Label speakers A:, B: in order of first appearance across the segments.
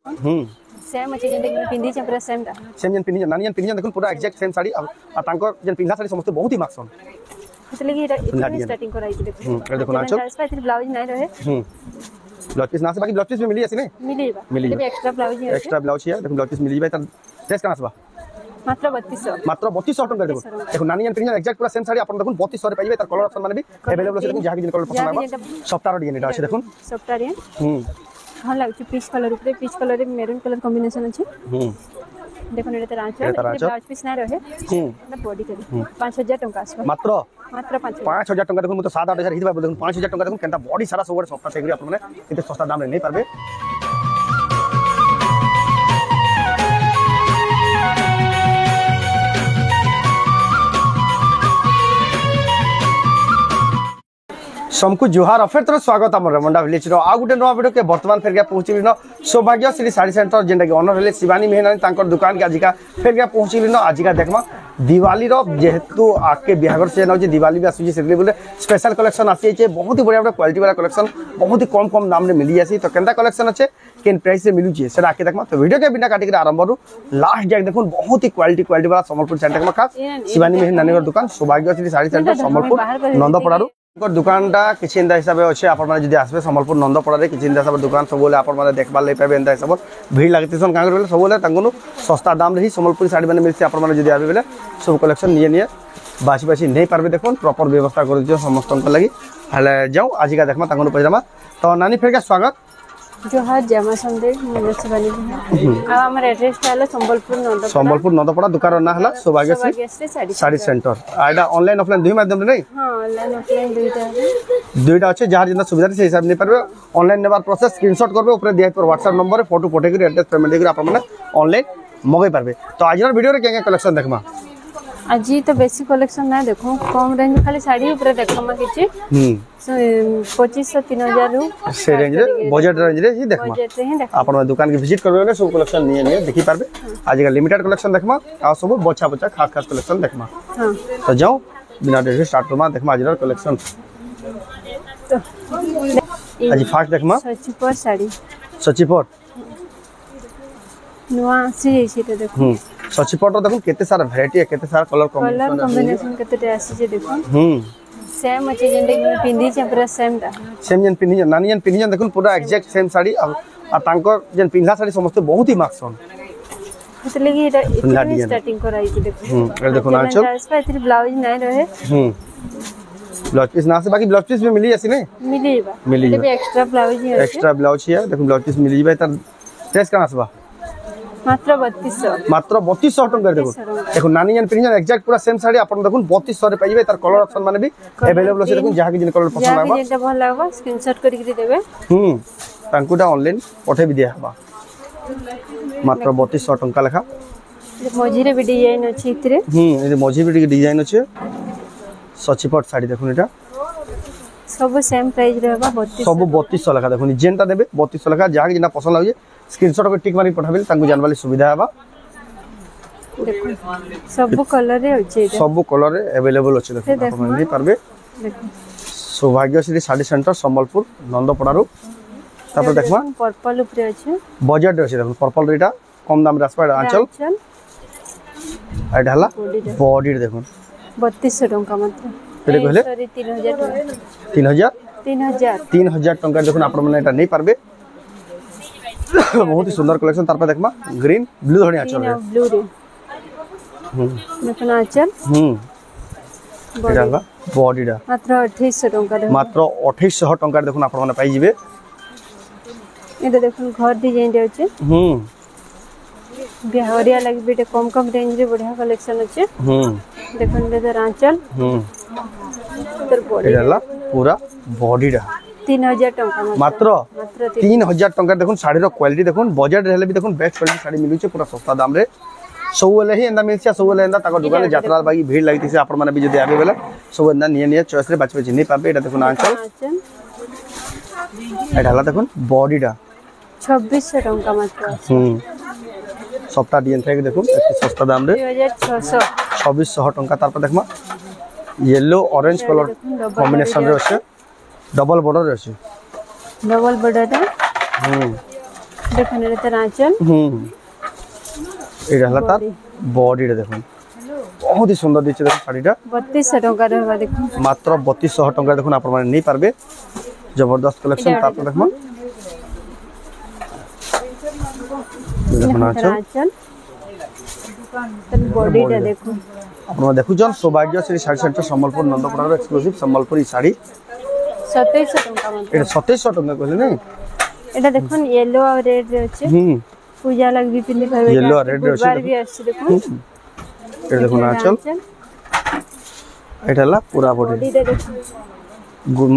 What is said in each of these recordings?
A: Same अछि जेंते पिंदी छ पूरा सेम ता
B: सेम जन पिंदी नानी जन पिंदी देखुन पूरा एग्जैक्ट सेम साड़ी आ तांकर जन पिंदा साड़ी समस्त बहुत ही माक्सन
A: इसलिए कि इतनी स्टार्टिंग कराई छी
B: देखो नाचो
A: फिर ब्लाउज नहीं रहे
B: ब्लाउज पीस ना से बाकी ब्लाउज पीस भी मिली आसी नहीं
A: मिली एक्स्ट्रा
B: ब्लाउज है देखो ब्लाउज पीस मिली बाय त ड्रेस कना आसबा
A: मात्र 3200
B: टका देखो नानी जन पिंदा एग्जैक्ट पूरा सेम साड़ी अपन देखुन 3200 रे पाइबे त कलर ऑप्शन माने भी अवेलेबल अछि देखुन जहा के कलर पसंद आबा सफ्टार डिजाइन एटा अछि देखुन
A: सफ्टार डिजाइन हां लागछि पीच कलर ऊपर पीच कलर रे मेरून कलर कॉम्बिनेशन अछि देखो नेते रांचल ब्लाउज पीस ना रहे मतलब बॉडी करी 5000 टका आसबा मात्र
B: 5000 टका देखुन मत 7-8000 हितबा देखुन 5000 टका देखुन केनता बॉडी सारा सब सफ्टा सेगरी अपन माने एते सस्ता दाम रे नै पारबे सबको जुहार अफेर तरह स्वागत आम रेमंडा विलेज रो आ गुटे नवा वीडियो के वर्तमान फेर गया पहुंची न सौभाग्य श्री साड़ी सेंटर जेंटा के ओनर हेले शिवानी मेहनानी तांकर दुकान के आजिका फेर गया पहुंची न आजिका देखमा दिवाली रो जेहेतु आके बिहागर से न दिवाली भी आसी से बोले स्पेशल कलेक्शन आसी छे बहुत ही बढ़िया क्वालिटी वाला कलेक्शन बहुत ही कम दाम रे मिली आसी तो केनता कलेक्शन अच्छे केन प्राइस रे मिलु छे सेरा आके देखमा तो वीडियो के बिना काटी के आरंभ रु लास्ट जाक देखुन बहुत ही क्वालिटी वाला संबलपुर सेंटर में खास शिवानी मेहनानी दुकान सौभाग्य श्री साड़ी सेंटर संबलपुर नंदपड़ारू दुकानटा किछि इंदा हिसाब अच्छे आपण माने जदी आसबे संबलपुर नंदपड़ा रे किछि इंदा हिसाब दुकान सब बोले आपण माने देखबा ले पाबे इंदा हिसाब भीड़ लागति सन कांगर बोले सब बोले तांगनु सस्ता दाम रे ही संबलपुर साड़ी माने मिलसी आपण माने जदी आबे बोले सब कलेक्शन निये बासी नहीं पारबे देखुन प्रॉपर व्यवस्था कर दियो समस्त को लागि हले जाऊ आज का देखमा तांगनु पजामा तो नानी फेर का स्वागत
A: जोहार जमा संदे शिवानी आ हमर एड्रेस हला संबलपुर
B: नंदपड़ा दुकान ना हला सौभाग्य sari centre Aida online offline दुई माध्यम रे नहीं
A: हां ऑनलाइन ऑफलाइन
B: दुईटा अच्छे जहाँ जितना सुविधा से हिसाब नहीं पारे ऑनलाइन नेबार प्रोसेस स्क्रीनशॉट करबे ऊपर दिया पर व्हाट्सएप नंबर फोटो पठे कर एड्रेस पेमेंट देकर आपण माने ऑनलाइन मगै पारबे तो आज वीडियो रे क्या कलेक्शन देखमा
A: आज तो बेसी कलेक्शन ना देखो कम रेंज खाली साड़ी ऊपर देखमा किछि 2500 3000 रु
B: से रेंज रे बजट रेंज रे ही देखमा आपण दुकान के विजिट करबे सब कलेक्शन निये देखि पारबे आज का लिमिटेड कलेक्शन देखमा आ सब बच्चा खास कलेक्शन देखमा हां तो जाओ बिना देर स्टार्ट करमा देखमा आज कलेक्शन आज फास्ट देखमा
A: सचिपर साड़ी
B: सचिपर
A: नुआ से छै तो देखो
B: सचिपर तो देखो केते सारा वैरायटी है केते सारा कलर
A: कॉम्बिनेशन केते आसी जे देखो सेम अछि जेंते पिंदी छ पूरा सेम
B: जन पिंदी नानी जन पिंदी देखो पूरा एग्जैक्ट सेम साड़ी आ तांकर जन पिंदा साड़ी समस्त बहुत ही माक्सन
A: इसलिए कि इतनी स्टार्टिंग कराई छी
B: देखो नाचो
A: फिर ब्लाउज नहीं रहे
B: ब्लाउज पीस ना से बाकी ब्लाउज पीस भी मिली आसी नहीं मिली
A: भी एक्स्ट्रा ब्लाउज
B: है देखो ब्लाउज पीस मिली बाय त ड्रेस कना आसबा
A: मात्र 3200
B: टका देखो नानी जन पिंदी एग्जैक्ट पूरा सेम साड़ी अपन देखुन 3200 रे पाइबे तार कलर ऑप्शन माने भी अवेलेबल अछि देखुन जहा के जिन कलर पसंद आबा
A: जेटा भल लागबा स्क्रीनशॉट करि देबे
B: तांकुटा ऑनलाइन पठे भी दिया हबा मात्र 3200 टका लेखा
A: मझी रे भी डिजाइन अछि इतरे
B: ए मझी भी डिजाइन अछि सचिपट साड़ी देखुन एटा
A: सब सेम प्राइस रहबा 3200
B: सब 3200 लेखा देखुन जेनटा देबे 3200 लेखा जहा के जिना पसंद लागे स्क्रीनशॉट को टिक मारी पठाबे तांकु जानवाली सुविधा हबा
A: देखो सब कलर रे अछि
B: सब कलर रे अवेलेबल अछि देखो आपण नहीं पारबे
A: देखो
B: सौभाग्य श्री साड़ी सेंटर संबलपुर नंदपड़ारू तापर देखमा
A: पर्पल ऊपर अछि
B: बजट अछि देखो पर्पल रेटा कम दाम रे आसपा आंचल आइडा हला बॉडी देखो
A: 3200 टका मात्र
B: केते कहले
A: सॉरी 3000
B: टका देखो आपण माने एटा नहीं पारबे बहुत ही सुंदर कलेक्शन तार पर देखमा ग्रीन ब्लू धणी आंचल रे
A: ब्लू रे देखो आंचल
B: एटा बॉडी डा
A: मात्र 2800 टका
B: मात्र 2800 टका देखो आपण माने पाई जिवे
A: एटा देखो घर डिजाइन रे अछि बिहारिया लगी बेटे कम रेंज रे बढ़िया कलेक्शन अछि देखो ले आंचल तर बॉडी
B: एला पूरा बॉडी डा
A: 3000 टका
B: मात्र 3000 टका देखुन साड़ी रो क्वालिटी देखुन बजट रहले भी देखुन बेस्ट क्वालिटी साड़ी मिलु छै पूरा सस्ता दाम रे सबले ही एंदा मिलछा सबले एंदा ताको दुकान यात्रा बाकी भीड़ लागति से आपण माने भी जदी आबे बेला सब एंदा निये चॉइस रे बाछ नहीं पाबे एटा देखुन आंचल एटा हला देखुन बॉडी डा
A: 2600 टका मात्र
B: सप्ताह डिजाइन थे देखुन सस्ता दाम रे 2600 टका तार पर देखमा येलो ऑरेंज कलर कॉम्बिनेशन रे अछि डबल बॉर्डर रे अछि
A: डबल बॉर्डर দেখুন এটা আঁচল
B: এটা হলা তার বডিটা দেখুন बहुत ही सुंदर दिखे देखो शाड़ीटा
A: 3200 टका रहबा देखो
B: मात्र 3200 टका देखो आपण माने नहीं पारबे जबरदस्त कलेक्शन ताप देखो
A: आंचल बॉडीटा देखो
B: आपण देखु जन सौभाग्य श्री साड़ी सेंटर संबलपुर नंदपुर एक्सक्लूसिव संबलपुरी साड़ी
A: 2700 टका मात्र
B: एटा 2700 टका कहले नहीं
A: एटा देखो येलो और रेड रे अछि पूजा लग भी पिंदी परबे
B: येलो और रेड रे अछि
A: भी अछि देखो
B: এটা দেখুন আঁচল এটা হলা পুরা বডি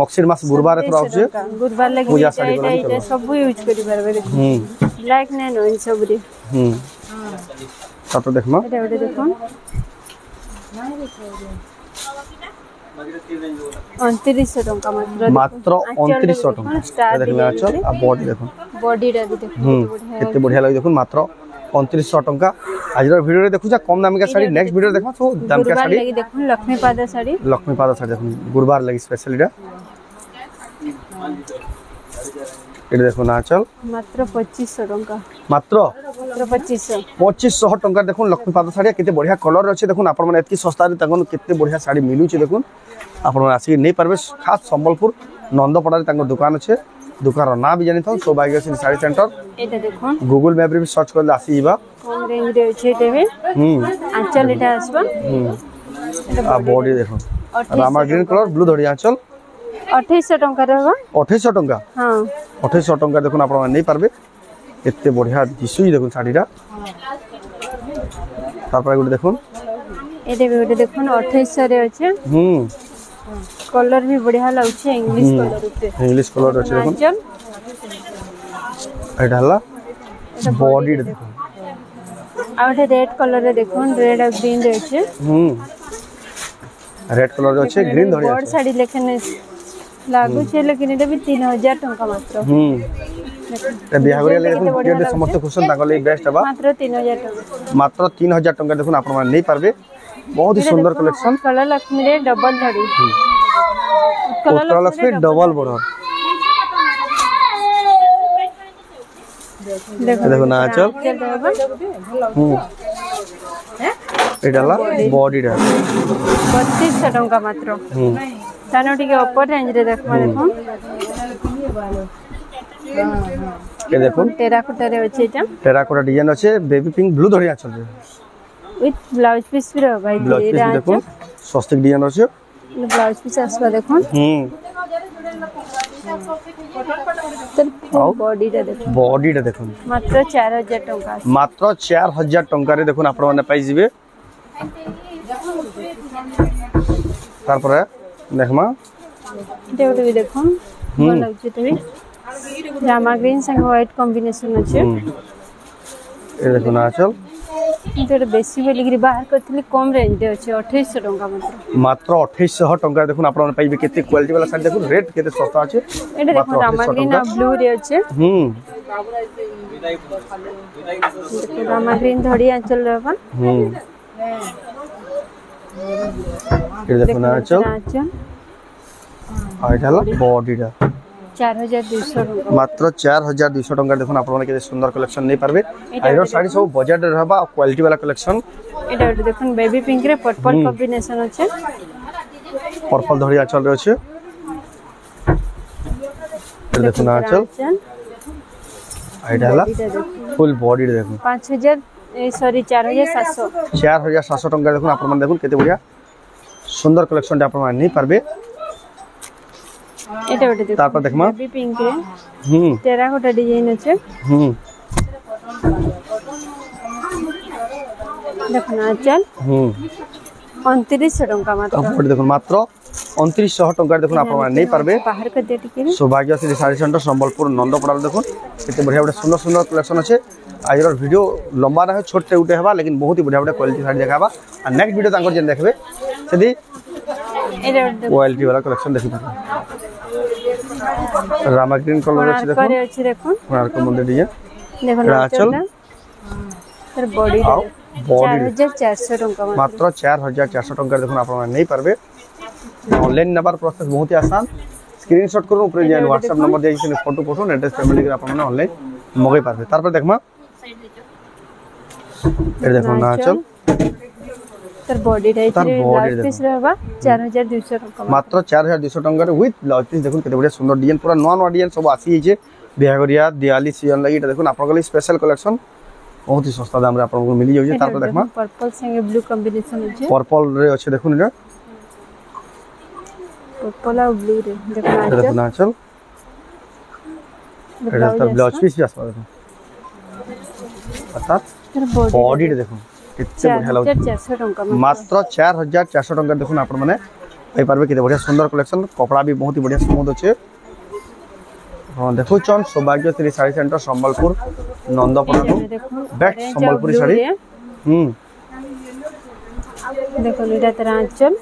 B: মক্সির মাস গুরবার এত আউছে
A: গুরবার লাগি
B: পূজা শাড়ি
A: এটা সব ইউজ করি পারবে দেখুন ব্ল্যাক না নন সবরি
B: তারপর দেখমা
A: এটা ওটা দেখুন 2900 टका
B: मात्र 2900 टका देखले आंचल आ बॉडी देखुन
A: बॉडीटा भी देखुन
B: केते बढ़िया लागे देखुन मात्र 2900 टका आज वीडियो रे देखु कम दाम का साड़ी नेक्स्ट वीडियो देखो तो दाम का साड़ी
A: लगी देखो लक्ष्मीपाद साड़ी
B: देखो गुरुवार लगी स्पेशल इडा इडा देखो ना चल
A: मात्र 2500 टका
B: मात्र 2500 टका देखो लक्ष्मीपाद साड़ी केते बढ़िया कलर अछि देखो आपण माने एतकी सस्ता रे तगन केते बढ़िया साड़ी मिलु छी देखो आपण आसी नहीं पारबे खास संबलपुर नंदपड़ा रे तांको दुकान अछि दुकान ना भी जानि था सौभाग्य श्री साड़ी सेंटर
A: एटा देखो
B: गूगल मैप रे भी सर्च करले आसीबा
A: कम रेंज रे अछि एटे आंचल एटा आसबा
B: आ बॉडी देखो रामा ग्रीन कलर ब्लू धड़ी आंचल
A: 2800 टका रहबा
B: 2800 टका हां 2800 टका देखो आपण नहीं पारबे एते बढ़िया दिसुई देखो साड़ीटा तापर गुड देखो
A: एटे भी गुड देखो 2800 रे अछि कलर भी बढ़िया लागछ इंग्लिश कलर
B: अछि देखो एटा हला बॉडी देखो
A: आ रेड कलर रे देखो रेड और ग्रीन रे अछि
B: रेड कलर रे अछि ग्रीन धड़ी
A: बॉडी साड़ी लेकिन लागु छै लेकिन एटा भी 3000 टका मात्र
B: ते बिहागरिया ले देखो जे समस्त खुशन तागले बेस्ट बा मात्र 3000 टका देखो आपण मान नहीं पारबे बहुत ही सुंदर कलेक्शन
A: कलर लक्ष्मी रे डबल धड़ी
B: कलर लक्ष्मी डबल बॉर्डर देखो ना चल एडाला बॉडीडा
A: 3200 टका मात्र तानो टिके ऊपर रेंज रे देखबा देखो
B: के देखो
A: टेराकोटा रे अछि एटा
B: टेराकोटा डिजाइन अछि बेबी पिंक ब्लू धरिया चल
A: विथ ब्लाउज पीस भी रह भाई
B: एटा देखो स्वस्तिक डिजाइन अछि
A: ब्लाउज पीस आसबा देखो बॉडीटा देखो मात्र 4000 टका
B: मात्र 4000 टका रे देखो आपण माने पाई जिवे तार पर देखमा
A: देउट भी देखो भल लागछ तबे रामा ग्रीन संग व्हाइट कॉम्बिनेशन अछि
B: ए देखो ना चल
A: तो बेसी बेलिग्री बाहर करथली कम रेंज दे अछि 2800 टका
B: मात्र 2800 टका देखुन आपण पाइबे केते क्वालिटी वाला साड़ी देखुन रेट केते सस्ता अछि
A: एटा देखो रामा ग्रीन आ ब्लू रे अछि रामा ग्रीन धड़ी आंचल रहबा
B: ए देखो ना चल आ एटा बॉडीटा
A: 4200 टका
B: मात्र 4200 टका देखुन आपण केते सुंदर कलेक्शन नहीं पारबे आइरो साड़ी सब बजट रे रहबा क्वालिटी वाला कलेक्शन
A: एटा देखुन बेबी पिंक रे पर्पल कॉम्बिनेशन अछि
B: पर्पल धड़ी आंचल रे अछि देखुन आंचल आइटा हला फुल बॉडी देखुन
A: 5000 सॉरी 4700
B: टका देखुन आपण मन देखुन केते बढ़िया सुंदर कलेक्शन आपण मन नहीं पारबे
A: एटा बटे देखो
B: तापर देखमा
A: बेबी पिंक रे टेराकोटा डिजाइन अछि देखो ना चल 2900 टका मात्र
B: अब देखो मात्र 2900 टका देखो आपण मान नहीं पारबे
A: बाहर कर दे टिके
B: सौभाग्य श्री साड़ी सेंटर संबलपुर नंदपड़ा देखो केते बढ़िया बढ़िया सुंदर सुंदर कलेक्शन अछि आजर वीडियो लंबा रहे छोटे उठे हेबा लेकिन बहुत ही बढ़िया बढ़िया क्वालिटी साड़ी देखाबा आ नेक्स्ट वीडियो तांकर जेन देखबे सेदी क्वालिटी वाला कलेक्शन देखि पाबे रामा ग्रीन कलर अछि देखो कोणार्क मंदिर डिजाइन
A: देखो ना चल तर बॉडी 4400 टका
B: मात्र 4400 टका देखो आपण नहीं पारबे ऑनलाइन नंबर प्रोसेस बहुत ही आसान स्क्रीनशॉट करू ऊपर जे व्हाट्सएप नंबर दे फोटो फोटो एड्रेस फैमिली के आपण ऑनलाइन मगै पारबे तार पर देखमा ए देखो ना चल
A: तर बॉडी टाइप रे ब्लाउज पीस रहबा 4200 टका
B: मात्र 4200 टका रे विथ ब्लाउज पीस देखो केते बढ़िया सुंदर डिजाइन पूरा नवा डिजाइन सब आसी जे बिहागरिया दिवाली सीजन लागि एटा देखो आपन गली स्पेशल कलेक्शन बहुत ही सस्ता दाम रे आपन को मिली जाउ तार पर देखमा
A: पर्पल संगे ब्लू कॉम्बिनेशन अछि
B: पर्पल रे अछि देखो ने
A: पर्पल और ब्लू रे
B: देखो ना चल एटा तो ब्लाउज पीस भी आसबा देखो पता बॉडी रे देखो कितने बढ़िया लाग
A: 4400 टका
B: मात्र 4400 टका देखो आपण माने पाई पारबे किते बढ़िया सुंदर कलेक्शन कपड़ा भी बहुत ही बढ़िया स्मूथ अछि हां देखो चन सौभाग्य श्री साड़ी सेंटर संबलपुर नंदपना बेस्ट संबलपुरी साड़ी
A: देखो एटा तरह आंचल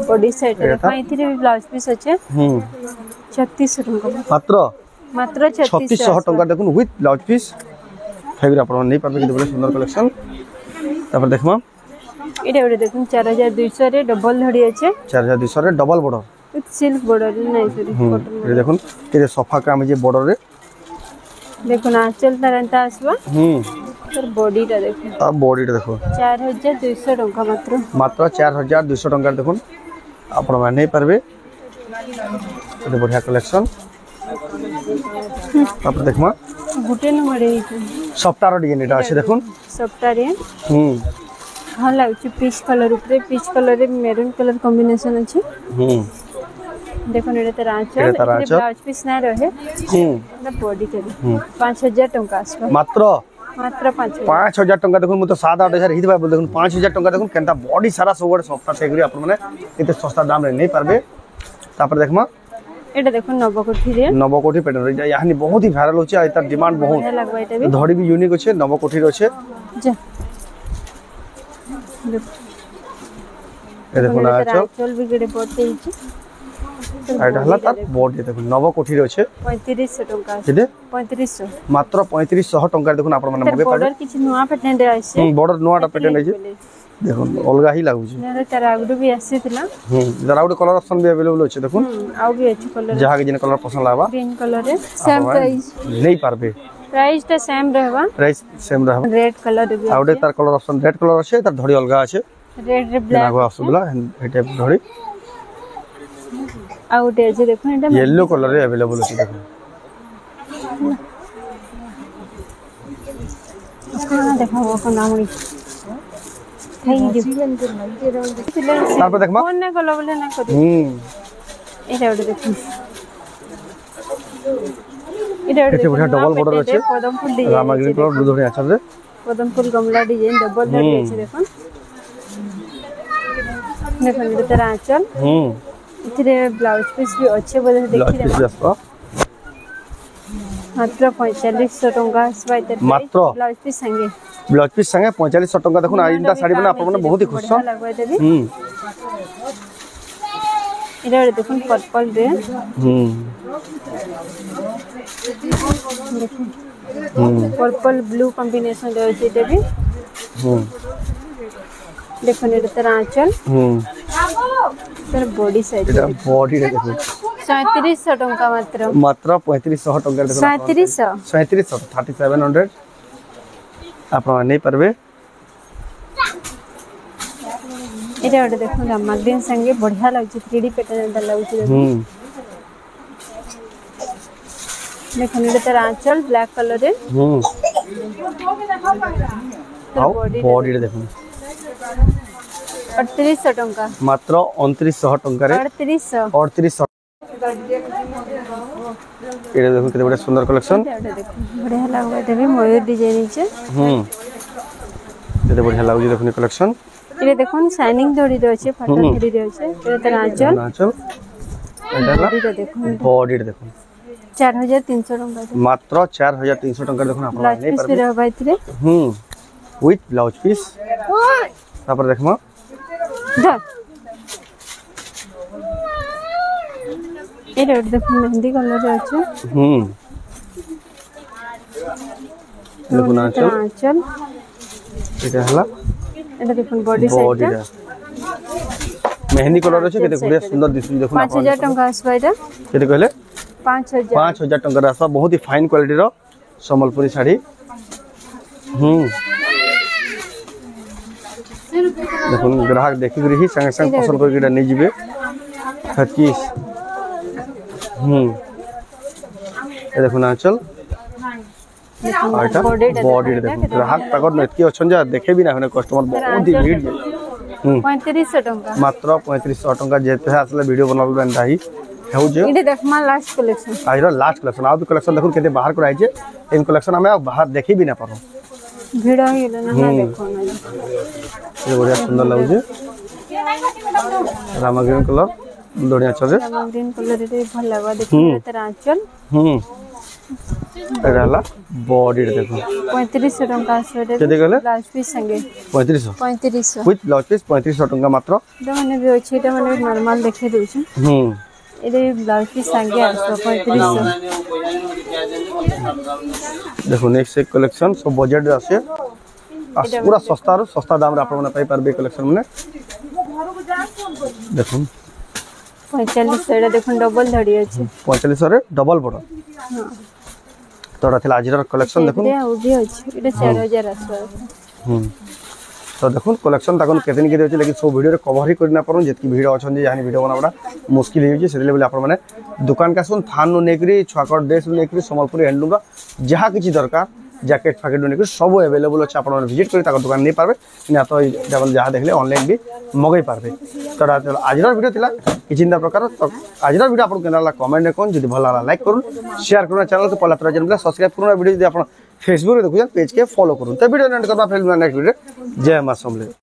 A: बॉडी सेट रे पाइथि रे ब्लाउज पीस अछि 3600 टका मात्र
B: 3600 टका देखो विथ ब्लाउज पीस फेब्रिक आपण नहीं पाबे कि सुंदर कलेक्शन तापर देखमा
A: एटा ओरे देखुन 4200 रे डबल धड़ी अछि
B: 4200 रे double border
A: with silk border नहीं सॉरी कॉटन
B: ये देखुन के सोफा काम जे बॉर्डर रे
A: देखुन आंचल तरंता आसबा तर बॉडी टा देखो
B: अब बॉडी टा देखो
A: 4200 टका
B: मात्र 4200 टका देखुन आपण माने नहीं पारबे एते बढ़िया कलेक्शन तापर देखमा
A: गुटे न मडे
B: सफ्टार डिजाइन एटा अछि देखुन
A: सफ्टार रे हां लागछि पीच कलर ऊपर पीच कलर रे मेरून कलर कॉम्बिनेशन अछि देखो नेडे त आंचल ब्लाउज पीस ना रहे ना बॉडी के 5000 टका आसबा
B: मात्र
A: 5000
B: टका देखुन मु तो 7-8000 हितबा बोल देखुन 5000 टका देखुन केनता बॉडी सारा सब सफ्टार सेगरी आपण माने एते सस्ता दाम रे नहीं पारबे तापर देखमा
A: एटा देखो नवकोठी रे
B: नवकोठी पैटर्न रे यानी बहुत ही वायरल होचे आ एता डिमांड बहुत
A: लगबा एटा भी
B: धड़ी भी यूनिक होचे नवकोठी रे होचे
A: जा
B: ए देखो ना
A: चल भी गडे पड़ते हिची
B: एटा हला तार बॉडी देखो नवकोठी रे होचे
A: 3500 टका
B: केदे
A: 3500
B: मात्र 3500 टका देखो आपण माने मगे पाबे
A: बॉर्डर किछि नुवा पैटर्न रे आसे
B: बॉर्डर नुवाटा पैटर्न रे देखो अलगा ही लागु छै
A: नेरे तरागडु भी आसीतला
B: जराउड कलर ऑप्शन भी अवेलेबल होचे देखो
A: आउ भी अछि कलर
B: जहा के जिन कलर पसंद लाबा
A: ग्रीन कलर रे सेम प्राइस
B: नहीं पारबे
A: प्राइस ता सेम रहबा
B: प्राइस सेम रहबा
A: रेड कलर भी
B: आउडे तार कलर ऑप्शन रेड कलर আছে तार धड़ी अलगा আছে
A: रेड रे ब्लैक
B: नागो आसुबला ए टाइप धड़ी
A: आउटे जे देखो एटा
B: येलो कलर रे अवेलेबल আছে देखो
A: कोना देखाबो कोना मुड़ी थैंक यू
B: तार पर देखमा
A: फोन ना कलो बोले ना करी एटा ओटे देखो एटा ओटे
B: बढ़िया डबल बॉर्डर আছে
A: पदम फूल डिजाइन
B: रामाग्री कलर दुधड़ी आछर रे
A: पदम फूल गमला डिजाइन डबल धड़ी আছে देखो देखो ये तरह आंचल इतरे ब्लाउज पीस भी अच्छे बोले देखि रे मात्र 4500 टका आसबा
B: मात्र
A: ब्लाउज पीस
B: संगे 4500 टका देखुन आइंदा साड़ी बना आपण माने बहुत ही खुश
A: इधर देखुन पर्पल रे पर्पल ब्लू कॉम्बिनेशन रे अछि देबी देखो ने तरह आंचल सर बॉडी साइज
B: एटा बॉडी रे देखो
A: 3700 टका मात्र
B: 3500 टका देखो 3700 3700 आपण नहीं परबे
A: एटा ओटे देखो रामा ग्रीन संगे बढ़िया लागछि 3D पैटर्न दा लागछि देखो ने तरह आंचल ब्लैक कलर रे
B: बॉडी रे देखो
A: 3800 टका
B: मात्र 2900 टका रे 3800 ये देखो कितने बड़े सुंदर कलेक्शन
A: बढ़िया लागबा देबे मयूर डिजाइन छै
B: कितने बढ़िया लागु देखो कलेक्शन
A: ये देखो शाइनिंग दड़ी रे छै फटा दड़ी रे छै ए तरह आंचल
B: एटा देखो बॉडी रे देखो
A: 4300 टका
B: मात्र 4300 टका देखो आपण नहीं
A: परबे रहबा इतरे
B: विथ ब्लाउज पीस तापर देखमा
A: एटा देखो मेहंदी कलर रे छै
B: देखो ना आंचल एटा हला
A: एटा देखो बॉडी साइड
B: मेहंदी कलर আছে কেতে গুড়িয়া সুন্দর দিছুন দেখুন
A: 5000 টাকা আসবা এটা
B: কেতে কইলে
A: 5000
B: टंका आसवा बहुत ही फाइन क्वालिटी रो संबलपुरी साड़ी देखो ग्राहक देखिक ही संगे संग पसंद करके नहीं जीवे 25 ये देखो ना चल बॉडी देखो ग्राहक तक एतकी अच्छा जा देखे भी ना कस्टमर बहुत ही भीड़
A: 3500 टंका
B: मात्र 3500 टंका जेते आसले वीडियो बनल बेंदा ही हेउ जे
A: इडे देखमा लास्ट कलेक्शन
B: आइरो लास्ट कलेक्शन आ कलेक्शन देखो केते बाहर को आइ जे इन कलेक्शन हमें बाहर देखी भी ना पारो
A: भीड़ हो गेल ना देखो ना
B: ये बढ़िया सुंदर लागु जे रामा ग्रीन कलर बढ़िया चले
A: रामा ग्रीन कलर रे भल लागबा देखो तेरा आंचल
B: एडाला बॉडी देखो
A: 3500 टंका आसरे
B: केते गले
A: ब्लाउज पीस संगे
B: 3500 विथ ब्लाउज पीस 3500 टंका मात्र
A: एटा माने भी अछि एटा माने नॉर्मल देखे दउ छी एदे ब्लाउज पीस संगे आसो 3500
B: देखो नेक्स्ट एक कलेक्शन सब बजट आसे पूरा सस्ता रो सस्ता दाम रे आपण पाई परबे कलेक्शन माने देखो
A: 45 एटा देखो डबल धड़ी अछि
B: 45 रे डबल बड़ हां तोरा थिला आजिर कलेक्शन देखो
A: ए उभी अछि एटा 4000 आसो
B: तो देखो कलेक्शन ताकन केतनी के देछि लेकिन सब वीडियो रे कवर ही करना परन जेतकी वीडियो अछन जे यानी वीडियो बनाबडा मुश्किल होई जे सेले बोले आपण माने दुकान का सुन थान नो नेकरी छाकर ड्रेस नेकरी संबलपुरी हैंडलूम जहा किछि दरकार जैकेट फैकेट नेकरी सब अवेलेबल अछि आपण माने विजिट करी ताकर दुकान नै पारबे ना तो डबल जहा देखले ऑनलाइन भी मगै पारबे तो आजिर वीडियो थिला कि चिंता प्रकार तो आजिर वीडियो आपण केनाला कमेंट ने कोन जदि भल लाइक करू शेयर करू चैनल को पहला तरह जन सब्सक्राइब करू वीडियो जदि आपण फेसबुक रे देखु पेज के फॉलो करू तो वीडियो एंड करबा फेसबुक नेक्स्ट वीडियो जय मां समले।